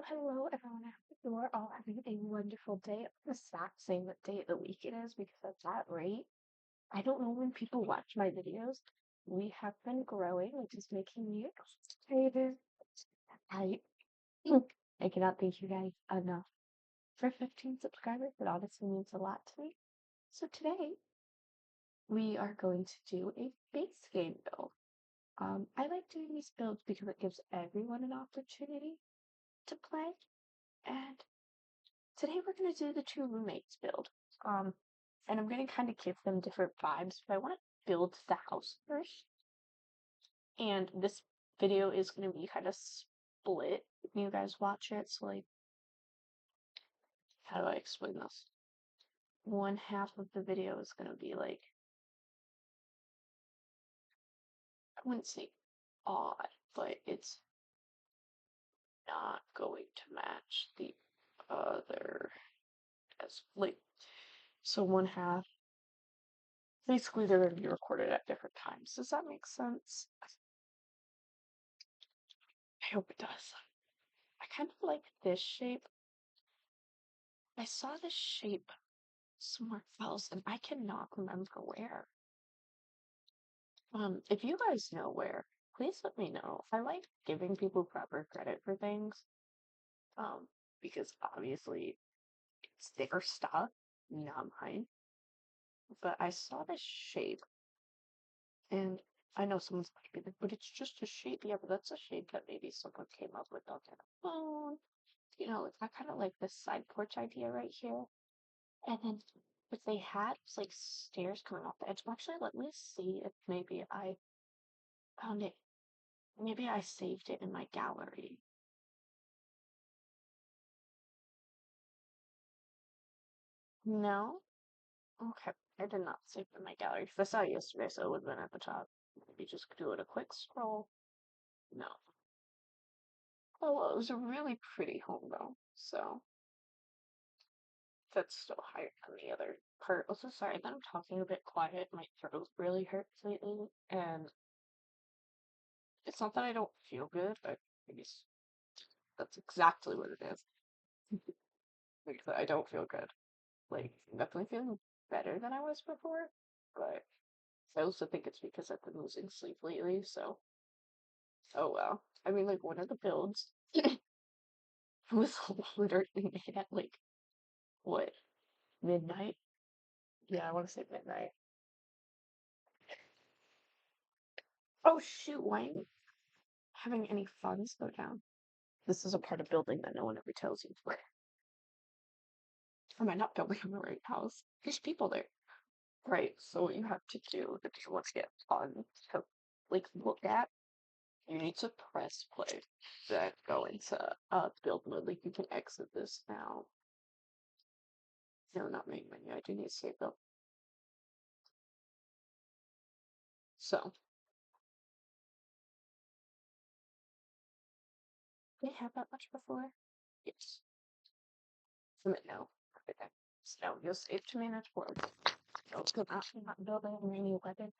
Hello, everyone. I hope you are all having a wonderful day. I'm gonna stop saying what day of the week it is because at that rate, I don't know when people watch my videos. We have been growing, which is making me excited. I I cannot thank you guys enough for 15 subscribers. It honestly means a lot to me. So today we are going to do a base game build. I like doing these builds because it gives everyone an opportunity to play. And today we're going to do the two roommates build. Um, and I'm going to kind of give them different vibes, but I want to build the house first. And this video is going to be kind of split when you guys watch it. So, like, how do I explain this? One half of the video is going to be like, I wouldn't say odd, but it's not going to match the other as like, so one half, basically they're going to be recorded at different times. Does that make sense? I hope it does. I kind of like this shape. I saw this shape somewhere else and I cannot remember where. If you guys know where, please let me know. I like giving people proper credit for things. Because obviously it's their stuff, not mine. But I saw this shape and I know someone's going to be like, but it's just a shape. Yeah, but that's a shape that maybe someone came up with on their phone. You know, I kind of like this side porch idea right here. And then what they had was like stairs coming off the edge. Actually, let me see if maybe I found it. Maybe I saved it in my gallery. No? Okay. I did not save it in my gallery because I saw it yesterday, so it would have been at the top. Maybe just do it a quick scroll. No. Oh, well, it was a really pretty home though, so that's still higher than the other part. Also, sorry that I'm talking a bit quiet. My throat really hurts lately, and it's not that I don't feel good, but I guess that's exactly what it is. Because I don't feel good. Like, I'm definitely feeling better than I was before, but I also think it's because I've been losing sleep lately, so oh well. I mean, like, one of the builds was literally made at, like, what, midnight? Yeah, I want to say midnight. Oh shoot, why am I having any funds go down? This is a part of building that no one ever tells you. Am I not building on the right house? There's people there. Right, so what you have to do if you want to get fun to like look at, you need to press play, then go into build mode. Like you can exit this now. No, not main menu. I do need to save build. So did I have that much before? Yes. Submit no. Okay. So you'll save to manage world. So it's good option not building any weapon.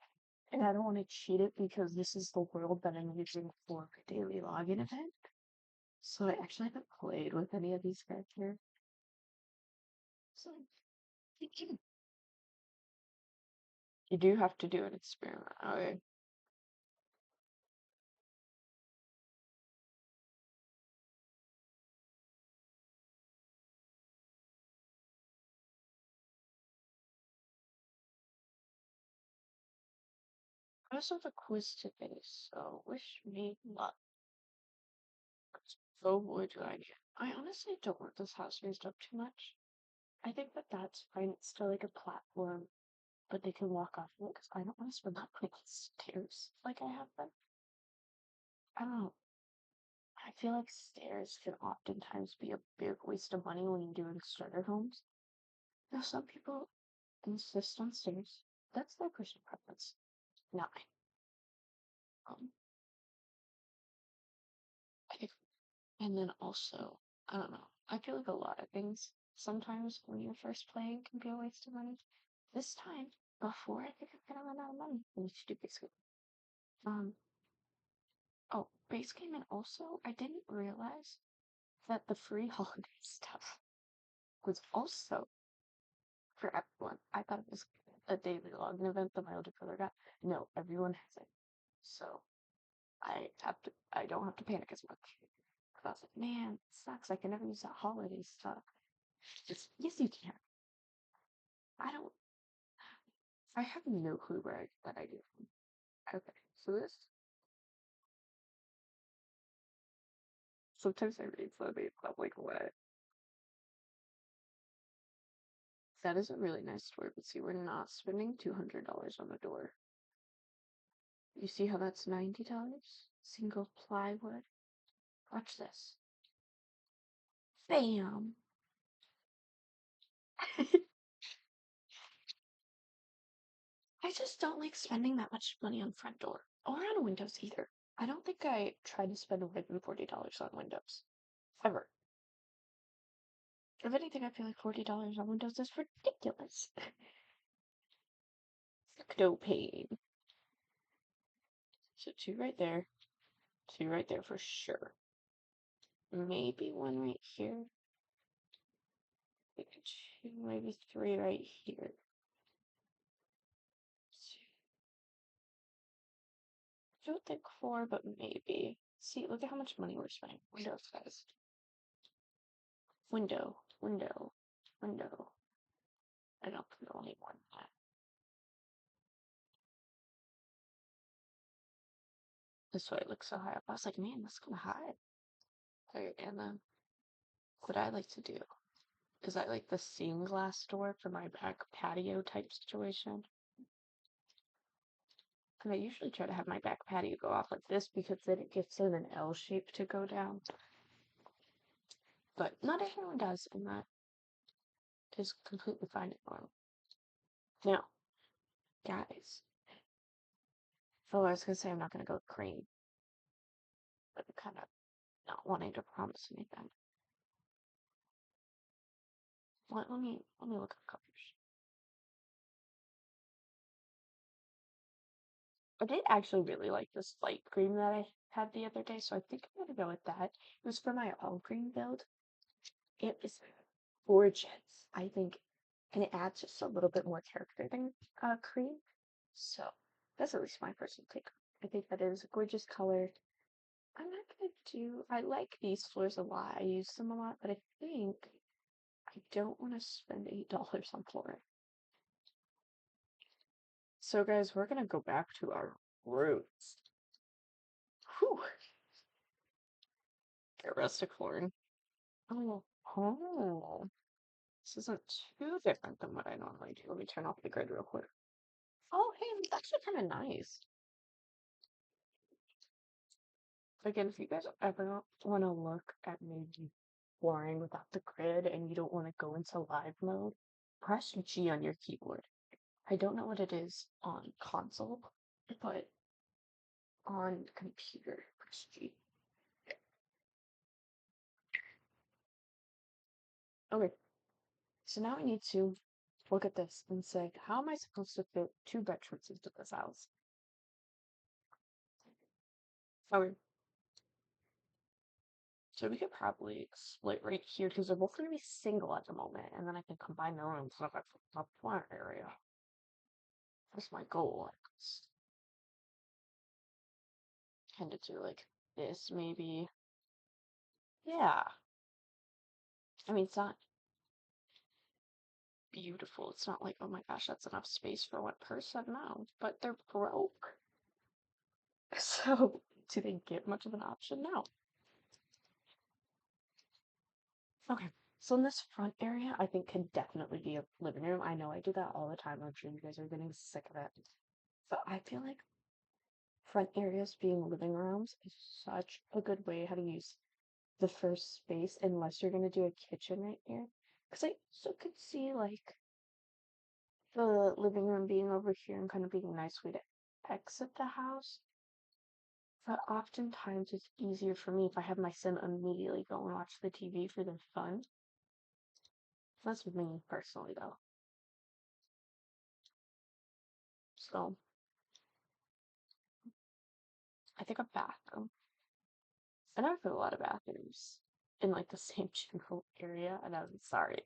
And I don't want to cheat it because this is the world that I'm using for my daily login event. So I actually haven't played with any of these characters. So you do have to do an experiment. Okay. I also have a quiz today, so wish me luck. So what do I get? I honestly don't want this house raised up too much. I think that that's fine. It's still like a platform, but they can walk off it because I don't want to spend that many stairs like I have been. I don't know. I feel like stairs can oftentimes be a big waste of money when you're doing starter homes. Now, some people insist on stairs. That's their personal preference, not mine. Um, I And then also, I don't know. I feel like a lot of things sometimes when you're first playing can be a waste of money. This time, before I think I'm gonna run out of money, we need to do base game. Um, oh, base game, and also I didn't realize that the free holiday stuff was also for everyone. I thought it was a daily login event that my older brother got. No, everyone has it. So I don't have to panic as much. 'Cause I was like, man, it sucks. I can never use that holiday stuff. Just, yes, you can. I don't, I have no clue where I get that idea from. Okay, so this, sometimes I read slowly, I'm like, what? That is a really nice door, but see, we're not spending $200 on the door. You see how that's $90? Single plywood. Watch this. Bam! I just don't like spending that much money on front door or on windows either. I don't think I try to spend more than $40 on windows. Ever. If anything, I feel like $40 on windows is ridiculous. No pain. So two right there for sure. Maybe one right here. Maybe two, maybe three right here. I don't think four, but maybe. See, look at how much money we're spending. Windows, guys. Window, window, window. I don't think I'll need more than that. That's why it looks so high up. I was like, man, that's kind of high. Okay, and then what I like to do is I like the seam glass door for my back patio type situation. And I usually try to have my back patio go off like this because then it gives it an L shape to go down. But not everyone does, and that is completely fine and normal. Now, guys. Oh, I was gonna say I'm not gonna go cream, but I'm kind of not wanting to promise anything. Let me look at colors. I did actually really like this light green that I had the other day, so I think I'm gonna go with that. It was for my all green build. It was gorgeous, I think, and it adds just a little bit more character than cream. So that's at least my personal take. I think that is a gorgeous color. I'm not gonna do. I like these floors a lot. I use them a lot, but I think I don't want to spend $8 on flooring. So, guys, we're gonna go back to our roots. Whew. Get rustic flooring. Oh, this isn't too different than what I normally do. Let me turn off the grid real quick. Oh, hey, it's actually kind of nice. Again, if you guys ever want to look at maybe flooring without the grid and you don't want to go into live mode, press G on your keyboard. I don't know what it is on console, but on computer, press G. Okay, so now I need to look at this and say, how am I supposed to fit two bedrooms into this house? Okay, so we could probably split right here because they're both going to be single at the moment, and then I can combine the rooms so I have a front area. That's my goal. Kind of do like this, maybe. Yeah. I mean, it's not beautiful. It's not like, oh my gosh, that's enough space for one person. No, but they're broke. So, do they get much of an option? No. Okay. So in this front area, I think can definitely be a living room. I know I do that all the time. I'm sure you guys are getting sick of it. But I feel like front areas being living rooms is such a good way how to use the first space unless you're gonna do a kitchen right here. Because I also could see like the living room being over here and kind of being a nice way to exit the house. But oftentimes it's easier for me if I have my son immediately go and watch the TV for their fun. That's me personally though. So I think a bathroom. And I've put a lot of bathrooms in like the same general area, and I'm sorry.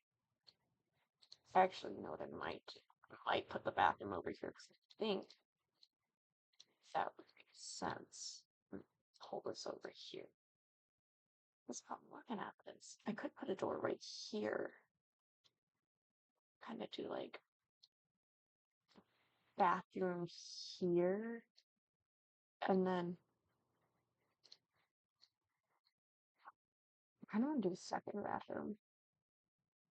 Actually, you know what I might do? I might put the bathroom over here because I think that would make sense. Hold this over here. That's how I'm looking at this. I could put a door right here. Kind of do like bathroom here. And then I kind of want to do a second bathroom.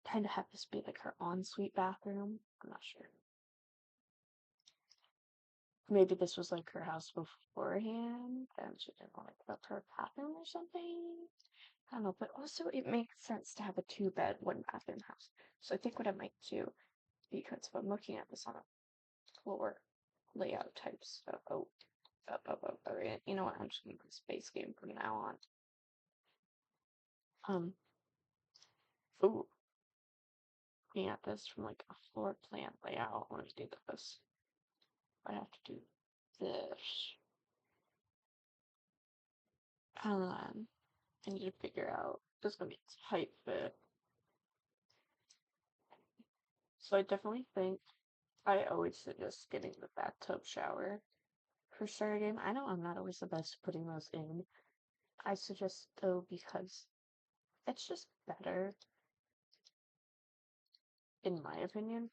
Kind of have this be like her ensuite bathroom. I'm not sure. Maybe this was like her house beforehand and she didn't want to give up her bathroom or something. I don't know, but also it makes sense to have a two-bed, one-bathroom house. So I think what I might do, because if I'm looking at this on a floor layout type stuff, alright, you know what, I'm just gonna put space game from now on. Ooh, looking at this from like a floor plan layout, let me do this. I have to do this. And then I need to figure out, this is gonna be a tight fit. So I definitely think I always suggest getting the bathtub shower for starter game. I know I'm not always the best at putting those in. I suggest though because it's just better, in my opinion,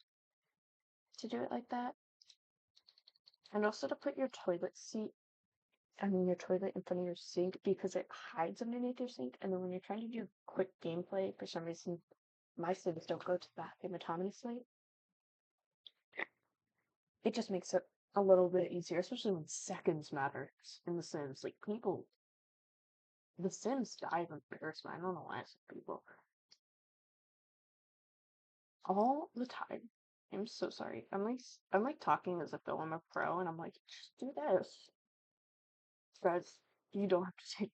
to do it like that. And also to put your toilet seat, your toilet in front of your sink because it hides underneath your sink. And then when you're trying to do quick gameplay, for some reason, my Sims don't go to the bathroom autonomously. It just makes it a little bit easier, especially when seconds matter in The Sims. Like people, The Sims die of embarrassment. I don't know why some people all the time. I'm so sorry. I'm like talking as if though I'm a pro, and I'm like, just do this. Guys, you don't have to take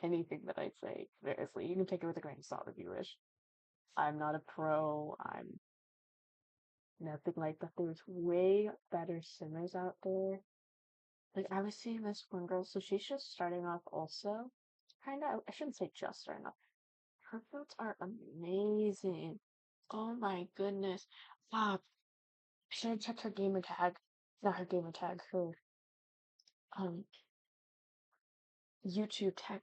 anything that I say seriously. You can take it with a grain of salt if you wish. I'm not a pro. I'm nothing like that. There's way better simmers out there. Like I was seeing this one girl, so she's just starting off also. Kinda, I shouldn't say just starting off. Her builds are amazing. Oh my goodness. Ah, should have checked her gamer tag. Not her gamer tag, her um YouTube tag.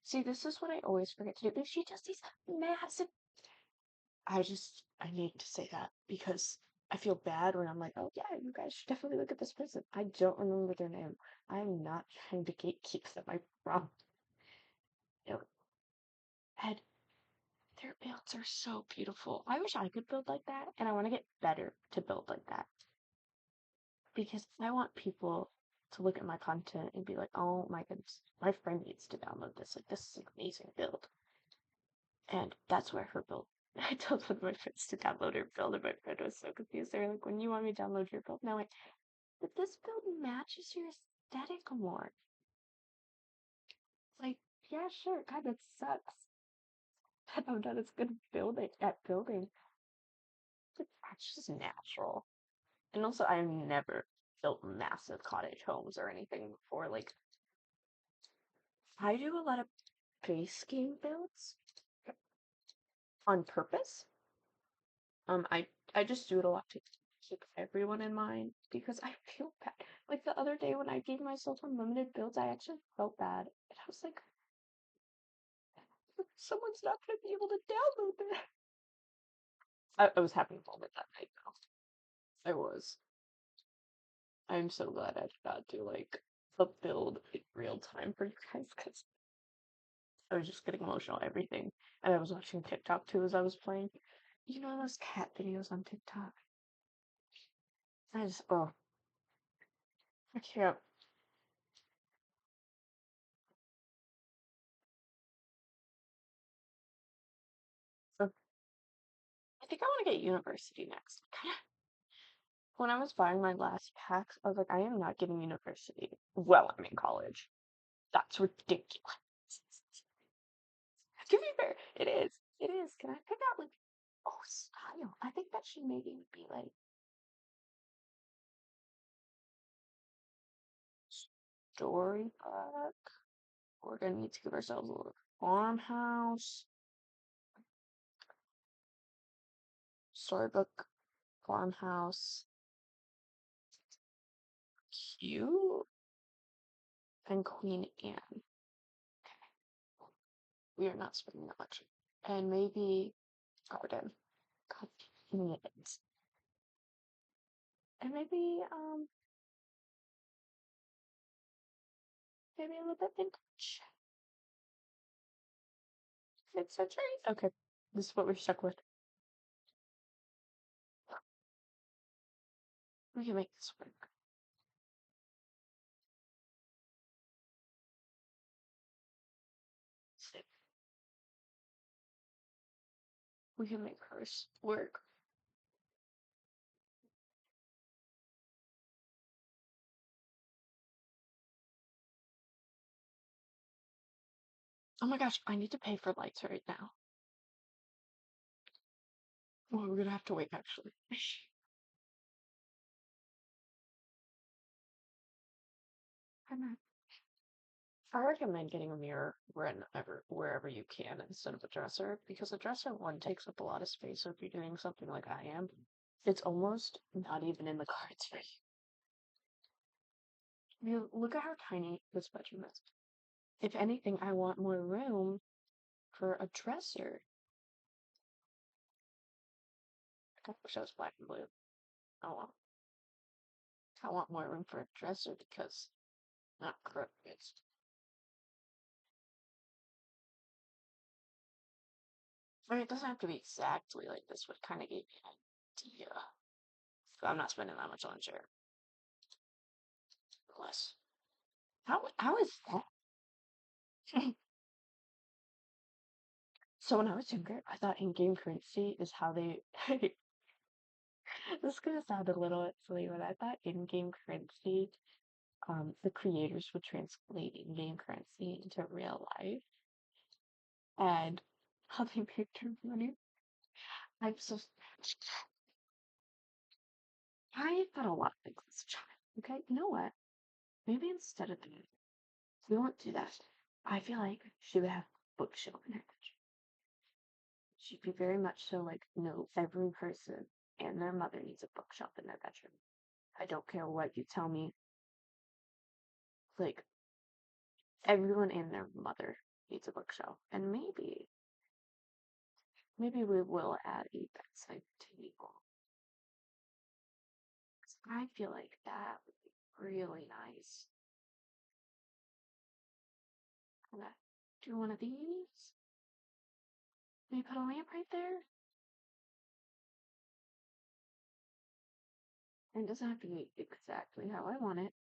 See, this is what I always forget to do. She does these massive. I need to say that because I feel bad when I'm like, oh yeah, you guys should definitely look at this person. I don't remember their name. I'm not trying to gatekeep them. I promise. No, and their builds are so beautiful. I wish I could build like that, and I want to get better to build like that because I want people to look at my content and be like, oh my goodness, my friend needs to download this. Like, this is an amazing build. And that's where her build. I told one of my friends to download her build, and my friend was so confused. They were like, when you want me to download your build? Now, like, but this build matches your aesthetic more. Like, yeah, sure, it kind of sucks that I'm not as good at building, but that's just natural. And also, I've never built massive cottage homes or anything before. Like, I do a lot of base game builds on purpose. I just do it a lot to keep everyone in mind because I feel bad. Like the other day when I gave myself unlimited builds, I actually felt bad. And I was like, someone's not gonna be able to download that. I was having a moment that night though. I was. I'm so glad I did not do like a build in real time for you guys because I was just getting emotional everything. And I was watching TikTok too as I was playing. You know those cat videos on TikTok? I just I can't. So I think I want to get university next. When I was buying my last packs, I was like, I am not getting university. Well, I'm in college. That's ridiculous. To be fair, it is. It is. Can I pick out like style? I think that should maybe be like storybook. We're gonna need to give ourselves a little farmhouse, storybook, farmhouse, cute, and Queen Anne. We are not spending that much. And maybe garden. God damn it. And maybe a little bit vintage. Mid-century? Okay. This is what we're stuck with. We can make this work. We can make hers work. Oh my gosh, I need to pay for lights right now. Well, we're gonna have to wait actually. I recommend getting a mirror wherever you can instead of a dresser because a dresser one takes up a lot of space. So if you're doing something like I am, it's almost not even in the cards for you. You look at how tiny this bedroom is. If anything, I want more room for a dresser. I kind of wish I was black and blue. Oh well. I want more room for a dresser because not crooked. I mean, it doesn't have to be exactly like this, but kind of gave me an idea. So I'm not spending that much on a chair. Less. How is that? So when I was younger, I thought in-game currency is how they. This is gonna sound a little bit silly, but I thought in-game currency, the creators would translate in-game currency into real life and how they make their money. I'm so. I thought a lot of things as a child. Okay, you know what? Maybe instead of that, we won't do that. I feel like she would have bookshelf in her bedroom. She'd be very much so like, no, every person and their mother needs a bookshelf in their bedroom. I don't care what you tell me. Like, everyone and their mother needs a bookshelf. And maybe we will add a bedside table. 'Cause I feel like that would be really nice. I'm gonna do one of these. Maybe put a lamp right there. And it doesn't have to be exactly how I want it.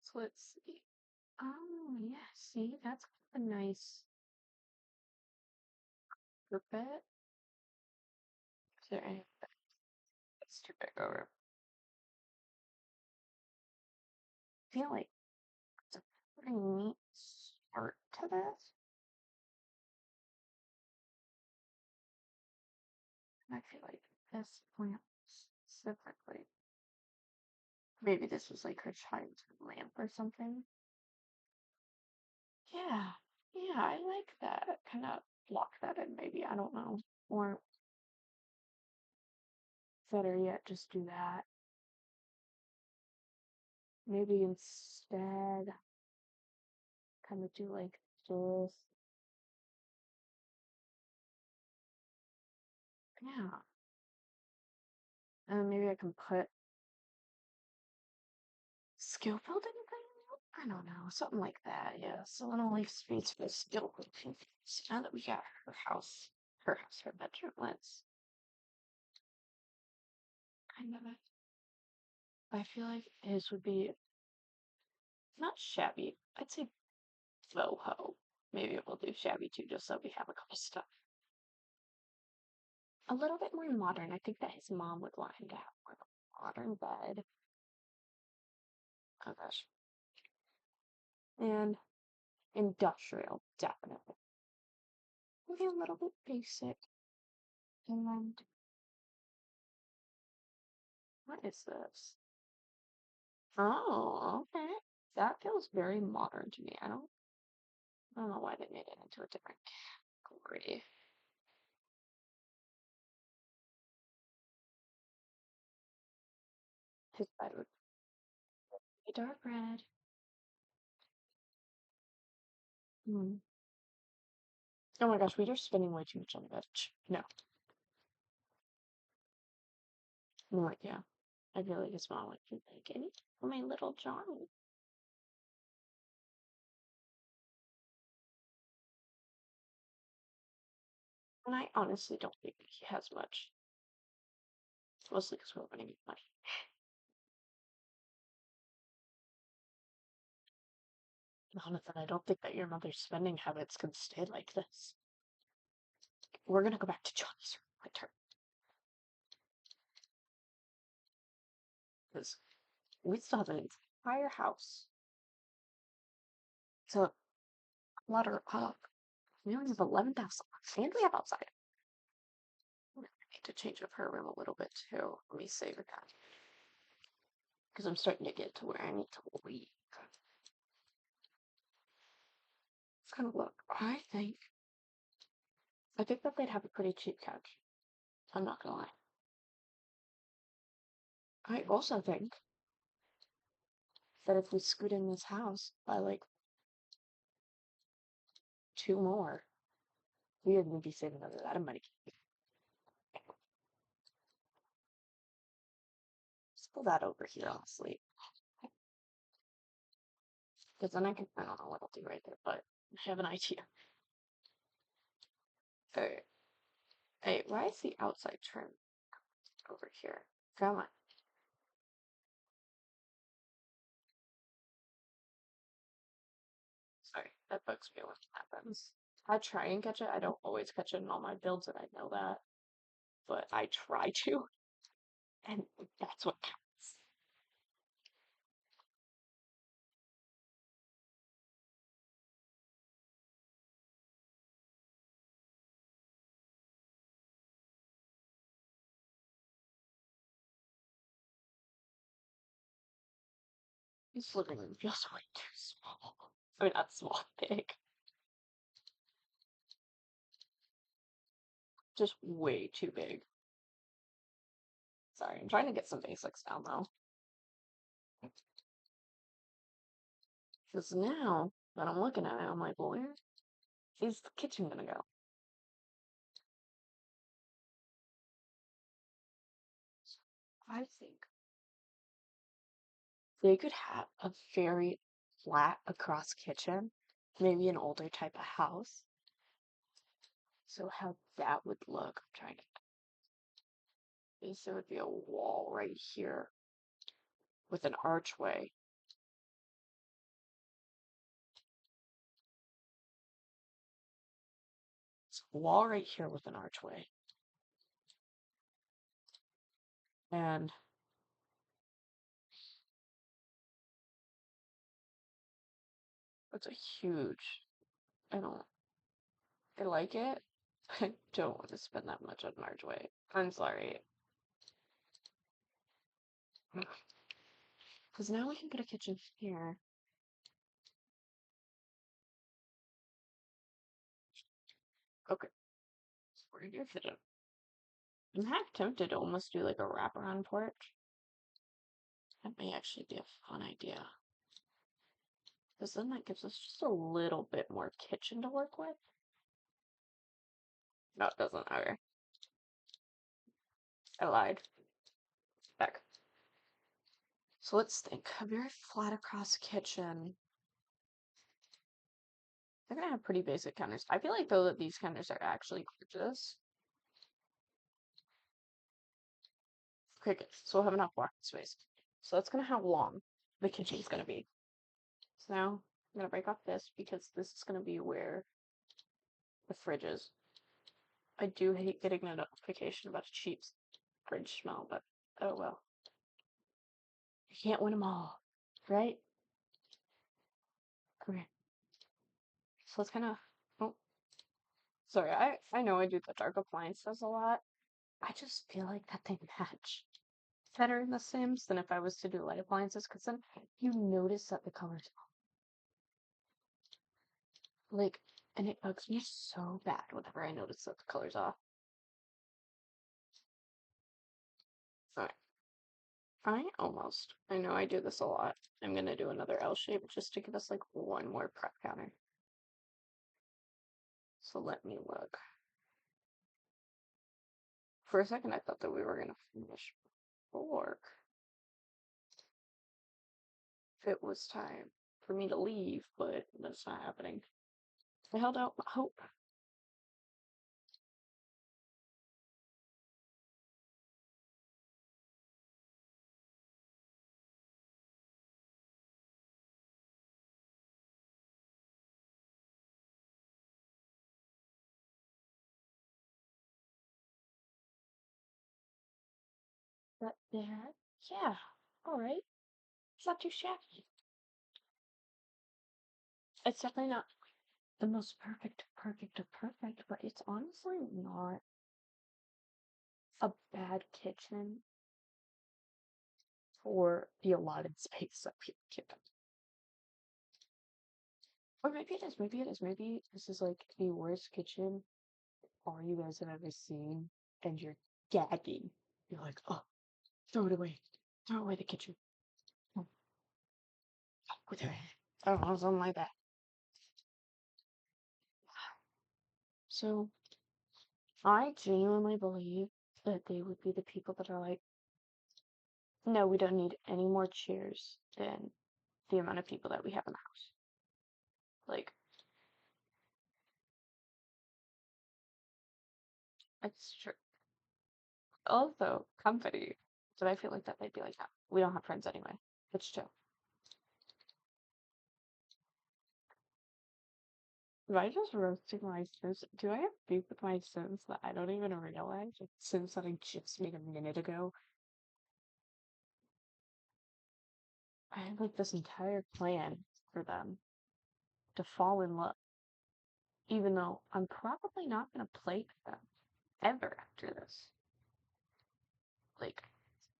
So let's see. Oh, yeah, see, that's a nice carpet. Is there any that's too big over? I feel like it's a pretty neat start to this. I feel like this plant specifically. Maybe this was like her childhood lamp or something. Yeah, yeah, I like that. Kind of lock that in, maybe. I don't know. Or better yet, just do that. Maybe instead, kind of do like this. Yeah. And maybe I can put skill building thing? I don't know, something like that, yeah. So it'll leave space for skill building. So now that we got her bedroom, let's kind of, I feel like his would be not shabby. I'd say boho. Maybe we'll do shabby too, just so we have a couple stuff. A little bit more modern. I think that his mom would want him to have more of a modern bed. Oh gosh. And industrial, definitely. Maybe a little bit basic. And what is this? Oh, okay. That feels very modern to me. I don't know why they made it into a different category. His bed would be dark red. Hmm. Oh my gosh, we are spending way too much on the bed. No. I'm like, yeah. I feel like it's not like any my little Johnny. And I honestly don't think he has much. Mostly because we're running out of money. Jonathan, I don't think that your mother's spending habits can stay like this. We're gonna go back to Johnny's room later. Because we still have an entire house to clutter up. We only have 11,000 and we have outside. I need to change up her room a little bit too. Let me save that. Because I'm starting to get to where I need to leave. Let's kind of look. I think that they'd have a pretty cheap couch. I'm not gonna lie. I also think that if we scoot in this house by like two more, we are gonna be saving a lot of money. Let's pull that over here, honestly. Because then I don't know what I'll do right there, but I have an idea. Okay. Hey, why is the outside trim over here? Come on. Sorry, that bugs me when it happens. I try and catch it. I don't always catch it in all my builds, and I know that. But I try to, and that's what counts. This living room feels way too small. I mean, not small, big. Just way too big. Sorry, I'm trying to get some basics down though. Because now that I'm looking at it, I'm like, well, where is the kitchen gonna go? I think they could have a very flat across kitchen, maybe an older type of house. So how that would look, I'm trying to is there would be a wall right here with an archway. It's a wall right here with an archway. And it's a huge I don't I like it. I don't want to spend that much on an archway. I'm sorry. Because now we can get a kitchen here. Okay, so we're gonna fit it. I'm half tempted to almost do like a wraparound porch. That may actually be a fun idea. Because then that gives us just a little bit more kitchen to work with. No, it doesn't. Okay. I lied. Back. So let's think. A very flat across kitchen. They're gonna have pretty basic counters. I feel like though that these counters are actually gorgeous. Okay, good. So we'll have enough walking space. So that's gonna how long the kitchen's gonna be. So now I'm gonna break off this because this is gonna be where the fridge is. I do hate getting a notification about a cheap fridge smell, but oh well. You can't win them all, right? Okay. So let's kind of. Oh, sorry. I know I do the dark appliances a lot. I just feel like that they match. better in The Sims than if I was to do light appliances, because then you notice that the colors, like, and it bugs me so bad whenever I notice that the color's off. Alright, I know I do this a lot. I'm gonna do another L shape just to give us like one more prep counter. So let me look. For a second, I thought that we were gonna finish before it was time for me to leave, but that's not happening. I held out hope. But there, yeah, alright. It's not too shabby. It's definitely not the most perfect of perfect, but it's honestly not a bad kitchen for the allotted space that people give it. Or maybe it is, maybe it is, maybe this is like the worst kitchen all you guys have ever seen, and you're gagging. You're like, oh, throw away the kitchen. Oh, with her. I don't know, something like that. So, I genuinely believe that they would be the people that are like, no, we don't need any more chairs than the amount of people that we have in the house. Like, it's true. Also, company. But I feel like that they'd be like, "Ah, we don't have friends anyway. It's chill." Am I just roasting my Sims? Do I have beef with my Sims that I don't even realize? Like Sims that I just made a minute ago? I had like this entire plan for them to fall in love, even though I'm probably not gonna play with them ever after this. Like,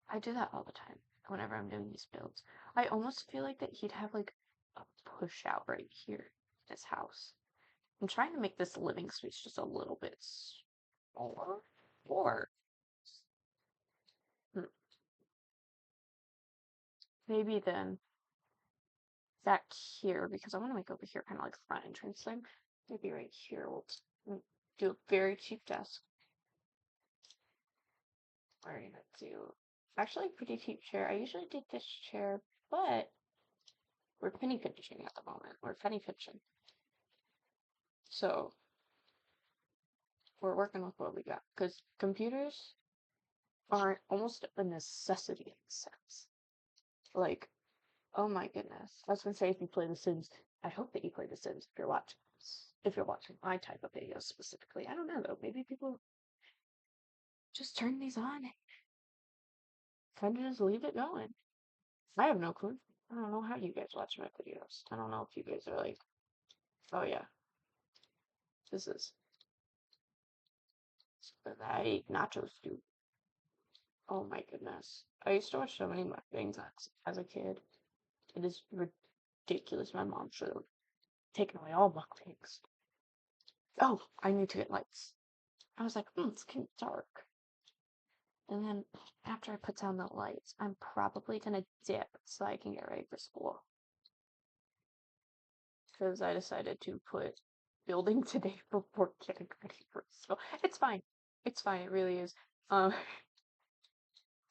I do that all the time whenever I'm doing these builds. I almost feel like that he'd have like a push out right here in his house. I'm trying to make this living space just a little bit smaller. Or hmm, maybe then back here, because I want to make over here kind of like front entrance thing. Maybe right here we'll do a very cheap desk. We're gonna do actually a pretty cheap chair. I usually did this chair, but we're penny pinching at the moment. We're penny pinching. So we're working with what we got. Because computers are almost a necessity in a sense. Like, oh my goodness. I was gonna say if you play The Sims, I hope that you play The Sims if you're watching this. If you're watching my type of videos specifically. I don't know though. Maybe people just turn these on and kind of just leave it going. I have no clue. I don't know how you guys watch my videos. I don't know if you guys are like, oh yeah, this is I eat nachos too. Oh my goodness. I used to watch so many mukbangs as a kid. It is ridiculous. My mom should have taken away all mukbangs. Oh, I need to get lights. I was like, it's getting dark. And then after I put down the lights, I'm probably gonna dip so I can get ready for school. Because I decided to put building today before getting ready for school. It's fine. It's fine. It really is. Um,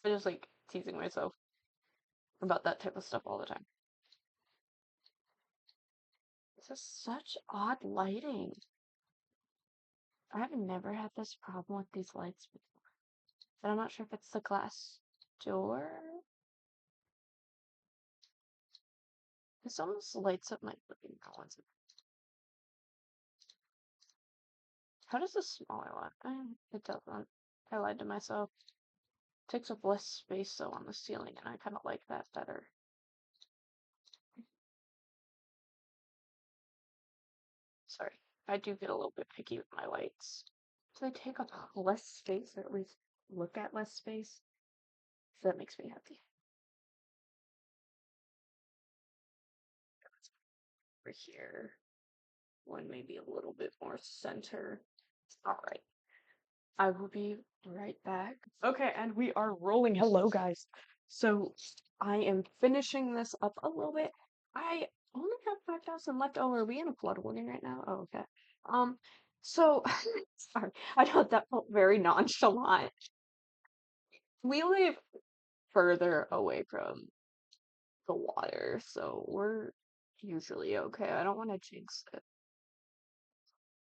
I just like teasing myself about that type of stuff all the time. This is such odd lighting. I've never had this problem with these lights before. But I'm not sure if it's the glass door. This almost lights up my living room. How does the smaller one? It doesn't. I lied to myself. It takes up less space though on the ceiling, and I kind of like that better. Sorry, I do get a little bit picky with my lights. So they take up less space, or at least look at less space. So that makes me happy. Over here. One maybe a little bit more center. All right. I will be right back. Okay, and we are rolling. Hello, guys. So I am finishing this up a little bit. I only have 5,000 left. Oh, are we in a flood warning right now? Oh, okay. So sorry. I know that felt very nonchalant. We live further away from the water, so we're usually okay. I don't want to jinx it.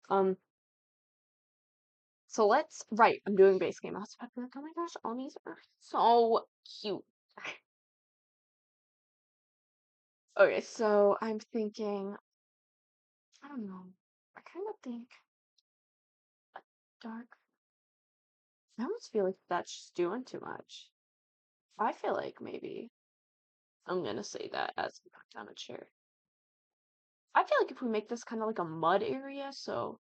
Um, so right, I'm doing base game. I was about to be like, oh my gosh, all these are so cute. Okay, so I'm thinking, I don't know. I kind of think dark. I almost feel like that's just doing too much. I feel like maybe I'm gonna say that as we put down a chair. I feel like if we make this kind of like a mud area, so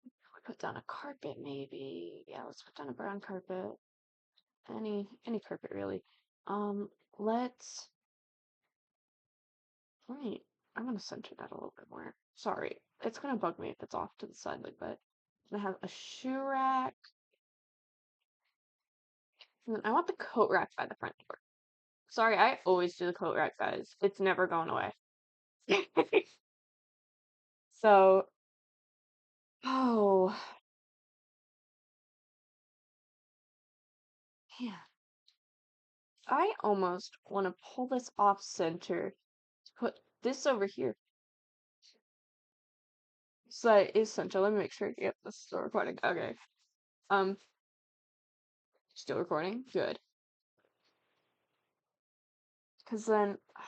we put down a carpet maybe. Yeah, let's put down a brown carpet. Any carpet really. Um, let's let me I'm gonna center that a little bit more. Sorry. It's gonna bug me if it's off to the side like that. I'm gonna have a shoe rack. And then I want the coat rack by the front door. Sorry, I always do the coat rack, guys. It's never going away. So, oh, man. I almost want to pull this off center to put this over here. So that is center. Let me make sure. Yep, this is still recording. Okay. Um, still recording. Good. Because then I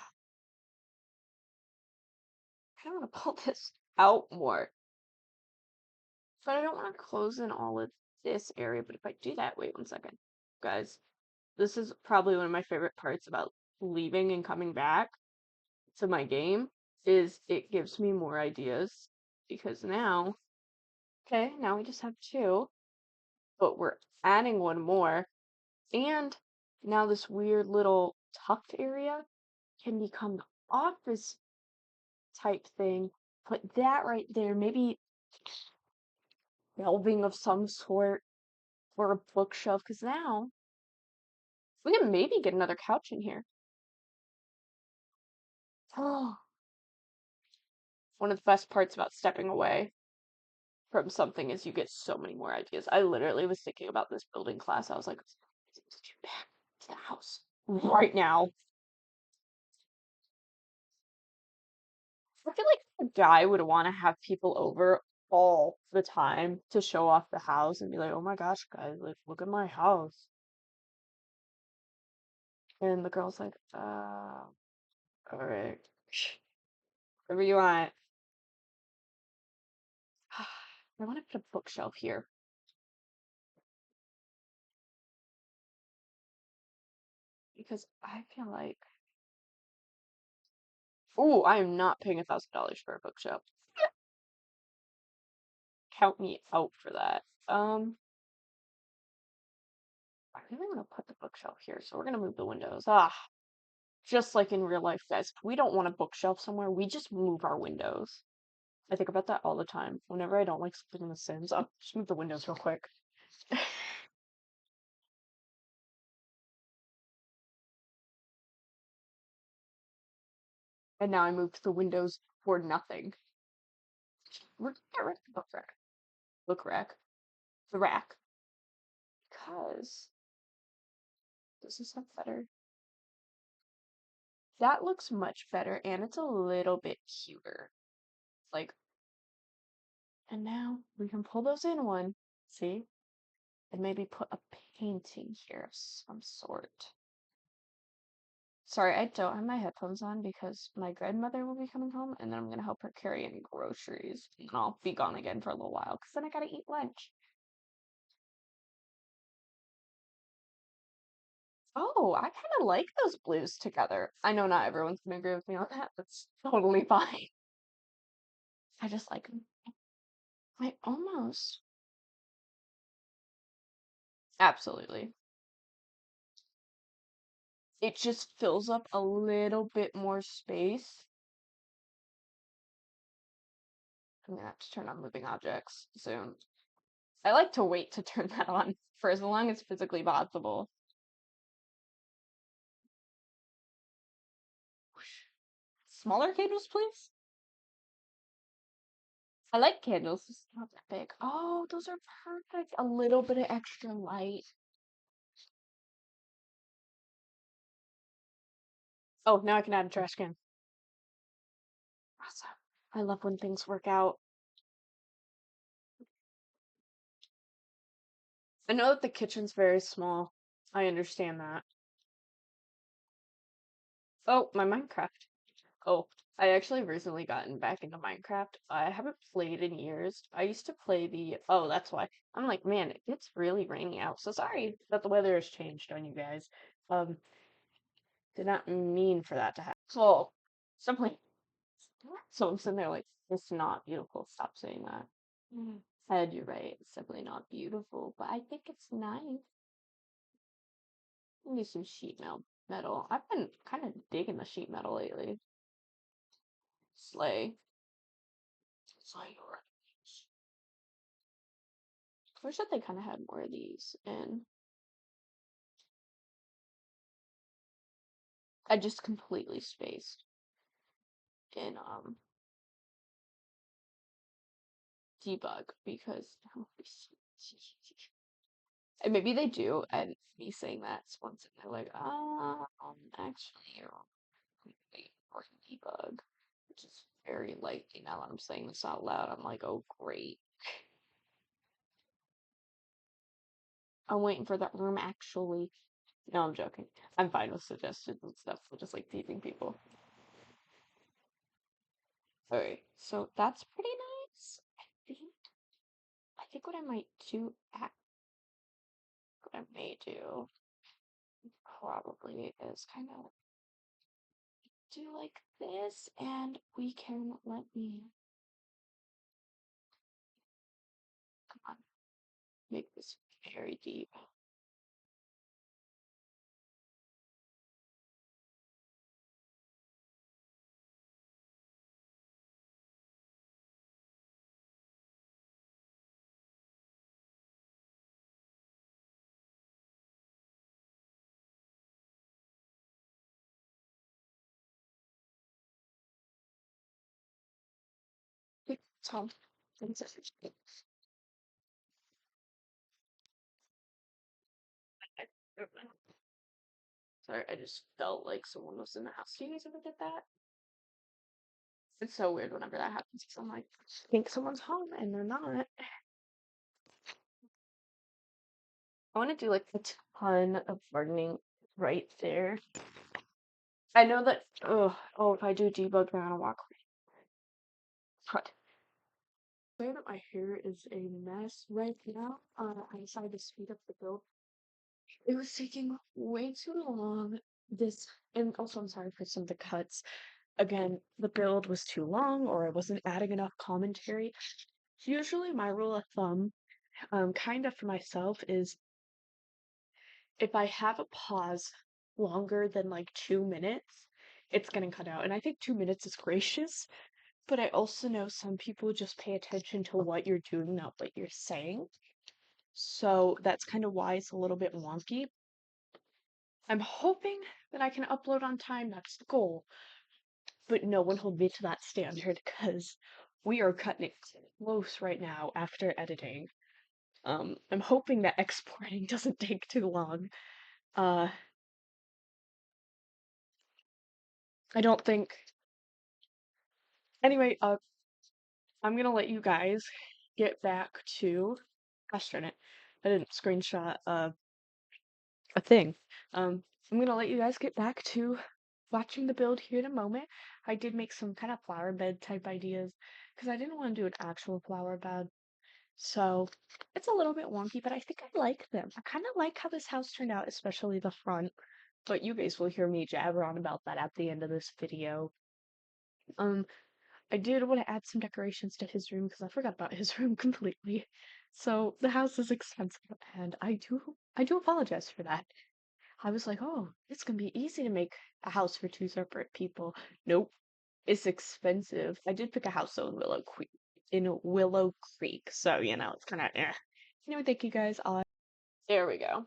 kind of want to pull this out more. But I don't want to close in all of this area. But if I do that, wait 1 second. Guys, this is probably one of my favorite parts about leaving and coming back to my game is it gives me more ideas because now, okay, now we just have two, but we're adding one more, and now this weird little tucked area can become the office type thing. Put that right there, maybe shelving of some sort or a bookshelf, because now we can maybe get another couch in here. Oh, one of the best parts about stepping away from something is you get so many more ideas. I literally was thinking about this building class. I was like, to do back to the house right now. I feel like a guy would want to have people over all the time to show off the house and be like, oh my gosh, guys, like, look at my house. And the girl's like, all right, whatever you want. I want to put a bookshelf here because I feel like, oh, I am not paying $1,000 for a bookshelf. Count me out for that. I really want to put the bookshelf here, so we're gonna move the windows. Just like in real life, guys. If we don't want a bookshelf somewhere, we just move our windows. I think about that all the time. Whenever I don't like something in The Sims, I'll just move the windows real quick. And now I moved the windows for nothing. We're gonna get rid of the book rack. Book rack. The rack. Because does this look better? That looks much better, and it's a little bit cuter. Like, and now we can pull those in one. See? And maybe put a painting here of some sort. Sorry, I don't have my headphones on because my grandmother will be coming home and then I'm gonna help her carry in groceries. And I'll be gone again for a little while because then I gotta eat lunch. Oh, I kind of like those blues together. I know not everyone's gonna agree with me on that. That's totally fine. I just like them. I almost. Absolutely. it just fills up a little bit more space. I'm gonna have to turn on moving objects soon. I like to wait to turn that on for as long as physically possible. Smaller candles, please? I like candles, just not that big. Oh, those are perfect. A little bit of extra light. Oh, now I can add a trash can. Awesome. I love when things work out. I know that the kitchen's very small. I understand that. Oh, my Minecraft. Oh, I actually recently gotten back into Minecraft. I haven't played in years. I used to play the. Oh, that's why. I'm like, man, it's really raining out. So sorry that the weather has changed on you guys. Um, did not mean for that to happen. So, stop playing. So I'm sitting there like, it's not beautiful. Stop saying that. Ed, you're right. It's definitely not beautiful, but I think it's nice. Maybe some metal. I've been kind of digging the sheet metal lately. Slay. Slay. I wish that they kind of had more of these, and I just completely spaced in debug because and maybe they do, and me saying that's once and they're like, actually, you're completely for debug, which is very likely now that I'm saying this out loud. I'm like, oh great. I'm waiting for that room actually. No, I'm joking. I'm fine with suggestions and stuff. I just like teasing people. Alright, so that's pretty nice. I think what I might do, what I may do, probably is kind of do like this, and we can let me, come on, make this very deep. So, sorry, I just felt like someone was in the house. Do you guys ever get that? It's so weird whenever that happens because I'm like, I think someone's home and they're not. I want to do like a ton of gardening right there. I know that, oh, if I do debug, then I'm gonna walk away. But say that my hair is a mess right now. I decided to speed up the build. It was taking way too long. And also I'm sorry for some of the cuts. Again, the build was too long or I wasn't adding enough commentary. Usually my rule of thumb, kind of for myself, is if I have a pause longer than like 2 minutes, it's gonna cut out. And I think 2 minutes is gracious, but I also know some people just pay attention to what you're doing, not what you're saying. So that's kind of why it's a little bit wonky. I'm hoping that I can upload on time, that's the goal. But no one hold me to that standard because we are cutting it close right now after editing. I'm hoping that exporting doesn't take too long. Uh, I don't think. Anyway, I'm gonna let you guys get back to. Gosh darn it, I didn't screenshot a thing. I'm gonna let you guys get back to watching the build here in a moment. I did make some kind of flower bed type ideas because I didn't want to do an actual flower bed. So it's a little bit wonky, but I think I like them. I kind of like how this house turned out, especially the front. But you guys will hear me jabber on about that at the end of this video. Um, I did want to add some decorations to his room because I forgot about his room completely. So the house is expensive, and I do apologize for that. I was like, oh, it's gonna be easy to make a house for two separate people. Nope, it's expensive. I did pick a house though in Willow Creek, so it's kind of Anyway, thank you guys. There we go.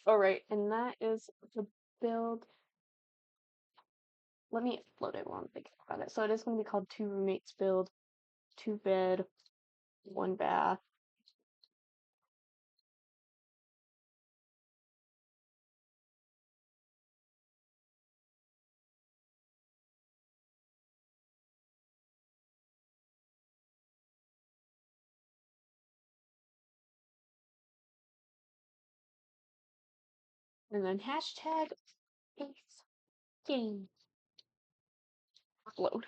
All right, and that is the build. Let me upload it while I'm thinking about it. So it is going to be called Two Roommates Build, Two Bed, One Bath. And then hashtag Ace Game. Upload.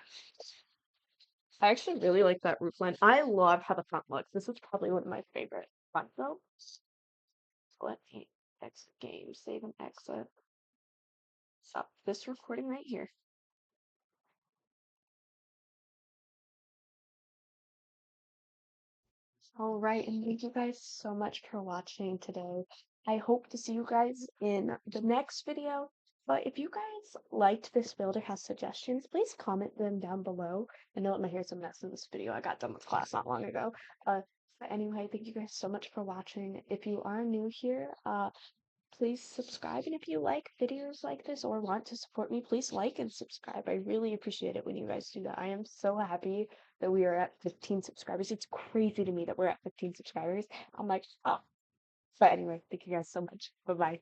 I actually really like that roof line. I love how the front looks. This is probably one of my favorite front though. So let me exit game, save and exit. Stop this recording right here. All right, and thank you guys so much for watching today. I hope to see you guys in the next video. But if you guys liked this build or have suggestions, please comment them down below. I know my hair's a mess in this video. I got done with class not long ago. But anyway, thank you guys so much for watching. If you are new here, please subscribe. And if you like videos like this or want to support me, please like and subscribe. I really appreciate it when you guys do that. I am so happy that we are at 15 subscribers. It's crazy to me that we're at 15 subscribers. I'm like, oh. But anyway, thank you guys so much. Bye bye.